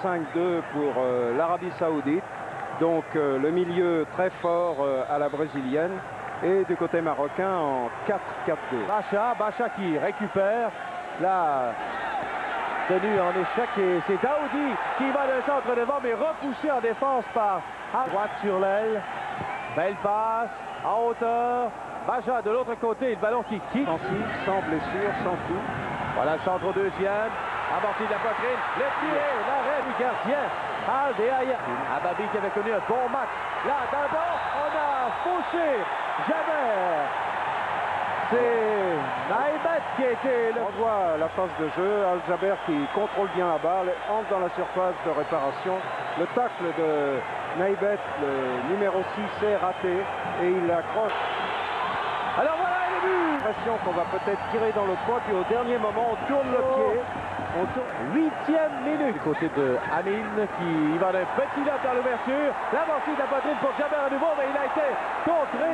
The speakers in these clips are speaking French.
3-5-2 pour l'Arabie Saoudite. Donc le milieu très fort à la brésilienne. Et du côté marocain en 4-4-2. Bacha qui récupère. Là, tenu en échec. Et c'est Daoudi qui va le centre devant, mais repoussé en défense par droite sur l'aile. Belle passe, en hauteur. Bacha de l'autre côté, le ballon qui quitte. Sans blessure, sans tout. Voilà le centre au deuxième. Amorti de la poitrine. Le tiré, l'arrêt du gardien. Al-Deaya. Ababi qui avait connu un bon match. Là, d'abord, on a fauché Jaber. C'est Naïbet qui a été le... On voit la phase de jeu. Al-Jaber qui contrôle bien la balle, entre dans la surface de réparation. Le tacle de Naïbet, le numéro 6, est raté et il accroche. Alors voilà le but. L'impression qu'on va peut-être tirer dans le coin, puis au dernier moment, on tourne le pied. On tourne. 8e minute. Du côté de Amine qui va d'un petit lob dans l'ouverture. L'avancée de la poitrine pour Jaber à nouveau, mais il a été contré.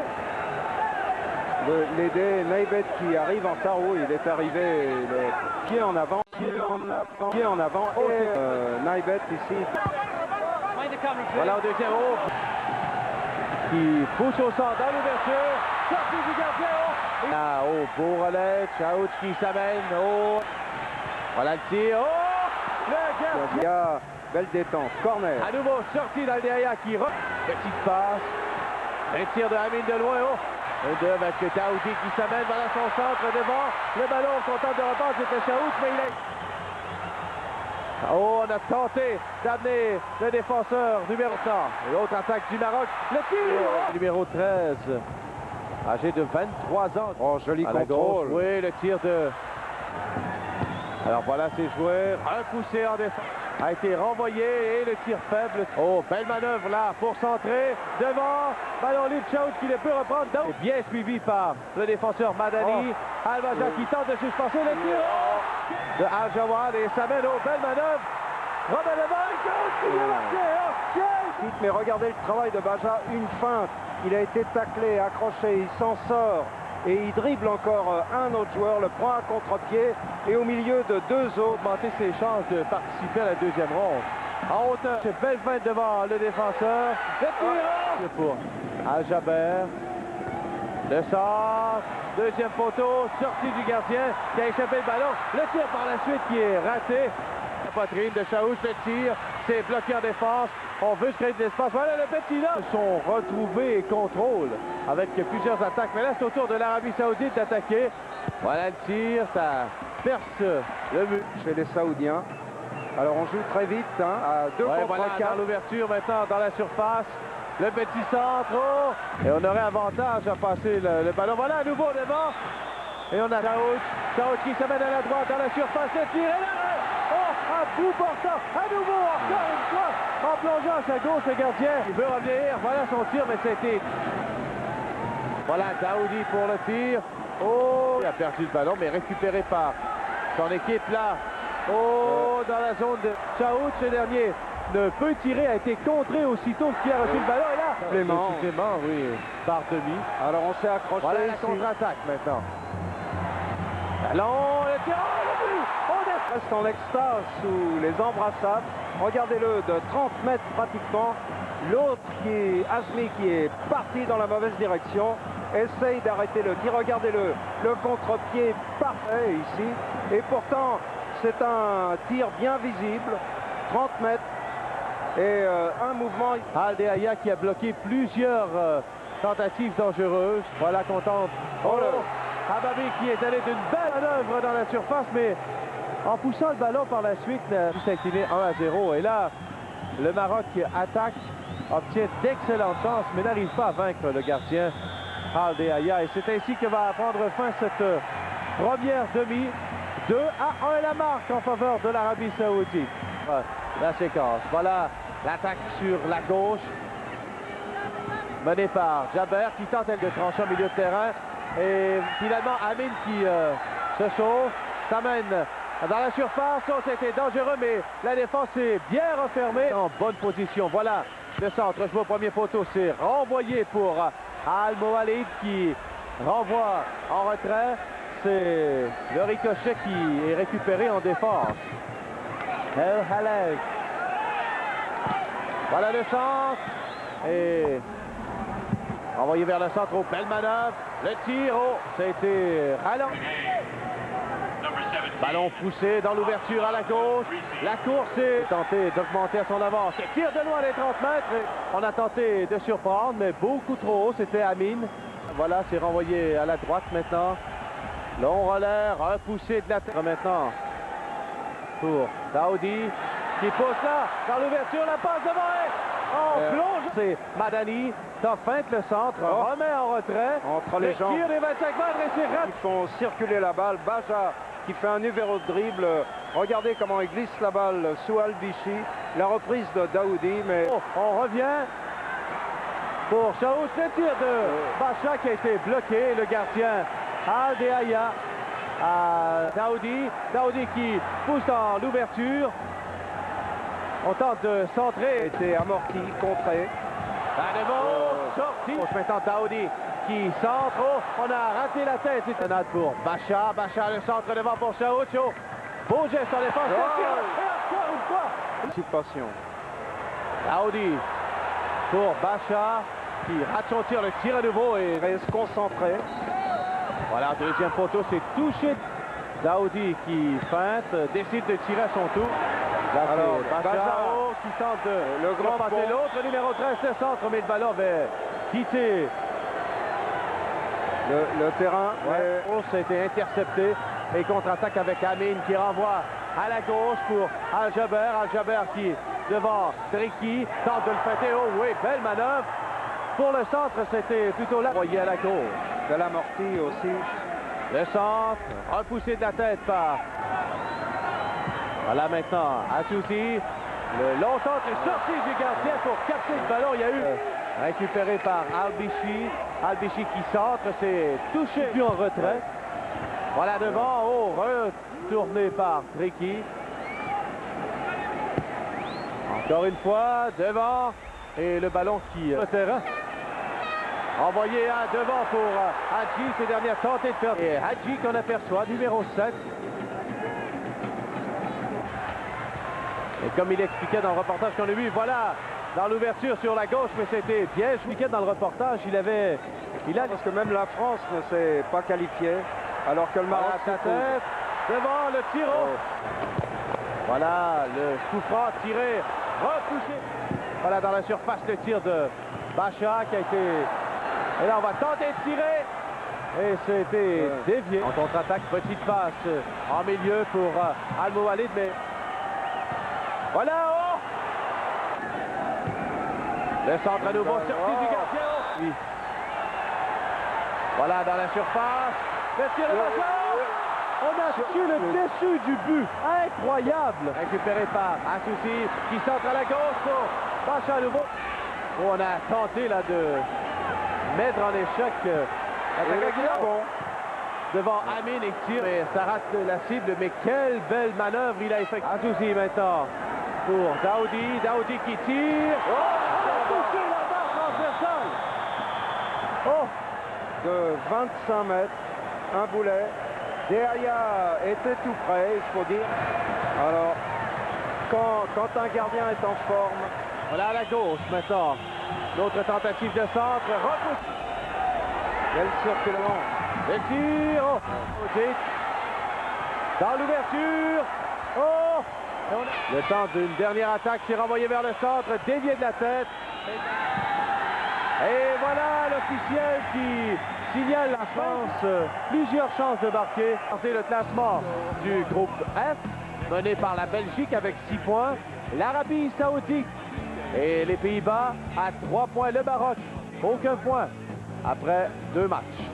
L'aider, Naïbet qui arrive en tarot, il est arrivé le pied en avant, et Naïbet ici. Voilà au deuxième haut. Qui pousse au centre dans l'ouverture. Sortie du gardien. Là, beau relais. Chaout qui s'amène. Voilà le tir. Le gardien. Belle détente. Corner. À nouveau sortie d'Al-Deaya qui petite passe. Un tir de Amine de loin. Un deux avec Daoudi qui s'amène vers son centre devant. Le ballon content de repas. C'était Chaout, mais il est... on a tenté d'amener le défenseur numéro 100. L'autre attaque du Maroc. Le tir numéro 13. Âgé de 23 ans. Oh, joli contrôle. Oui, le tir de... Alors voilà ses joueurs. Un poussé en défense. A été renvoyé et le tir faible. Belle manœuvre là pour centrer. Devant. Ballon libre. Chaout qui ne peut reprendre. Et bien suivi par le défenseur Madani. Al-Baja qui tente de suspenser le tir. De Al-Jawad et s'amène belle manœuvre. Robert Leval, qui vient marquer. Mais regardez le travail de Baja, une feinte. Il a été taclé, accroché, il s'en sort. Et il dribble encore un autre joueur, le prend à contre-pied. Et au milieu de deux autres, augmenter ses chances de participer à la deuxième ronde. En hauteur, c'est belle feinte devant le défenseur. Le tir pour Al-Jaber. Le centre. Deuxième poteau, sortie du gardien qui a échappé le ballon. Le tir par la suite qui est raté. La poitrine de Chaout, le tir, c'est bloqué en défense. On veut se créer de l'espace. Voilà le petit là. Ils sont retrouvés et contrôlent avec plusieurs attaques. Mais là, c'est au tour de l'Arabie Saoudite d'attaquer. Voilà le tir, ça perce le but chez les Saoudiens. Alors on joue très vite, à 2 contre 4. L'ouverture maintenant dans la surface. Le petit centre. Et on aurait avantage à passer le ballon. Voilà à nouveau devant. Et on a Chaout qui s'amène à la droite dans la surface. Le tir et là. À bout portant. À nouveau, encore une fois. En plongeant à sa gauche, le gardien. Il veut revenir. Voilà son tir, mais c'était... Voilà Daoudi pour le tir. Il a perdu le ballon, mais récupéré par son équipe là. Dans la zone de Chaout, ce dernier ne peut tirer, a été contré aussitôt qu'il a reçu le ballon. Et là, supplément, oui, par demi. Alors on s'est accroché. Voilà la contre-attaque maintenant. Ballon, le tir, le but. On reste en extase sous les embrassades. Regardez-le de 30 mètres pratiquement. L'autre Azmi qui est parti dans la mauvaise direction, essaye d'arrêter le tir. Regardez-le, le contre-pied parfait ici. Et pourtant, c'est un tir bien visible. 30 mètres. Et un mouvement. Al-Deaya qui a bloqué plusieurs tentatives dangereuses. Voilà qu'on tente. Ababi qui est allé d'une belle manœuvre dans la surface, mais en poussant le ballon par la suite, il s'est incliné 1-0. Et là, le Maroc attaque, obtient d'excellentes chances, mais n'arrive pas à vaincre le gardien Al-Deaya. Et c'est ainsi que va prendre fin cette première demi. 2-1 la marque en faveur de l'Arabie Saoudite. La séquence. Voilà l'attaque sur la gauche. Menée par Jaber qui tente elle de trancher au milieu de terrain. Et finalement Amine qui se sauve. S'amène dans la surface. C'était dangereux, mais la défense est bien refermée. En bonne position. Voilà le centre. Je vois au premier poteau. C'est renvoyé pour Al-Moalid qui renvoie en retrait. C'est le ricochet qui est récupéré en défense. El Halej Voilà le centre. Et envoyé vers le centre. Oh, belle manœuvre. Le tir. Oh, ça a été ralenti. Ballon poussé dans l'ouverture à la gauche. La course est tentée d'augmenter à son avance. Tir de loin les 30 mètres. On a tenté de surprendre, mais beaucoup trop haut. C'était Amine. Voilà, c'est renvoyé à la droite maintenant. Long relais, repoussé de la tête maintenant pour Daoudi qui pousse là dans l'ouverture, la passe devant elle. On plonge. C'est Madani, ça feinte le centre, remet en retrait. Entre les jambes. Tir des 25 mètres et c'est raté. Ils font circuler la balle. Baja qui fait un numéro de dribble. Regardez comment il glisse la balle sous Al-Bichi. La reprise de Daoudi, mais... On revient pour Chaouz. Le tir de Bacha qui a été bloqué. Le gardien Aldeaya à Daoudi. Daoudi qui pousse dans l'ouverture. On tente de centrer. Était amorti, contré. À nouveau, sorti. Maintenant Daoudi qui centre. Oh, on a raté la tête. C'est un pour Bacha. Bacha le centre devant pour Chaouz. Beau geste en défense. Et encore une fois. Anticipation. Daoudi pour Bacha qui rate son tir. Le tir à nouveau et Reste concentré. voilà, deuxième photo, c'est touché. Daoudi qui feinte, décide de tirer à son tour. Là, alors, Bachao qui tente de le grand passer l'autre. Numéro 13, le centre, mais le ballon avait quitté le terrain. Ouais. Ça a été intercepté et contre-attaque avec Amine qui renvoie à la gauche pour Al-Jaber. Al-Jaber qui, devant Tricky, tente de le fêter. Oh oui, belle manœuvre. Pour le centre, c'était plutôt là. Envoyé à la gauche. De l'amorti aussi. Le centre, repoussé de la tête par... Voilà maintenant, Atouti. Le long centre est sorti du gardien pour capter le ballon. Il y a eu récupéré par Al-Bichi. Al-Bichi qui centre, c'est touché puis en retrait. Voilà devant, oh, retourné par Tricky. Encore une fois, devant. Et le ballon qui... le terrain. Envoyé à devant pour Hadji, ces dernières tenté de faire. Et Hadji qu'on aperçoit, numéro 7. Et comme il expliquait dans le reportage qu'on a vu, voilà, dans l'ouverture sur la gauche, mais c'était bien expliqué dans le reportage, Parce que même la France ne s'est pas qualifiée, alors que le Maroc... Voilà, sa tête, devant le tir. Voilà, le coup franc tiré, repoussé. Voilà, dans la surface, le tir de Bacha qui a été... Et là, on va tenter de tirer. Et c'était dévié. En contre-attaque, petite passe en milieu pour Al-Moualid, mais... Voilà, oh! Le centre à nouveau sorti du gardien. Oui. Voilà, dans la surface. Le tir de Bacha. On a su le dessus du but. Incroyable. Récupéré par Assouci qui centre à la gauche pour Bacha à nouveau. Oh, on a tenté là de mettre en échec devant Amine et tire. Mais ça rate la cible. Mais quelle belle manœuvre il a effectué. Assouci maintenant pour Daoudi. Daoudi qui tire. Oh, touché la barre transversale. Oh, de 25 mètres, un boulet. Derrière était tout près, il faut dire. Alors, quand un gardien est en forme... Voilà à la gauche maintenant. L'autre tentative de centre. Repousse. Quel circulement. Le tir. Oh. Dans l'ouverture. Oh. Le temps d'une dernière attaque. C'est renvoyé vers le centre. Dévié de la tête. Et voilà l'officiel qui signale la France. Plusieurs chances de marquer. C'est le classement du groupe F, mené par la Belgique avec 6 points. L'Arabie Saoudite et les Pays-Bas à 3 points. Le Maroc, aucun point après 2 matchs.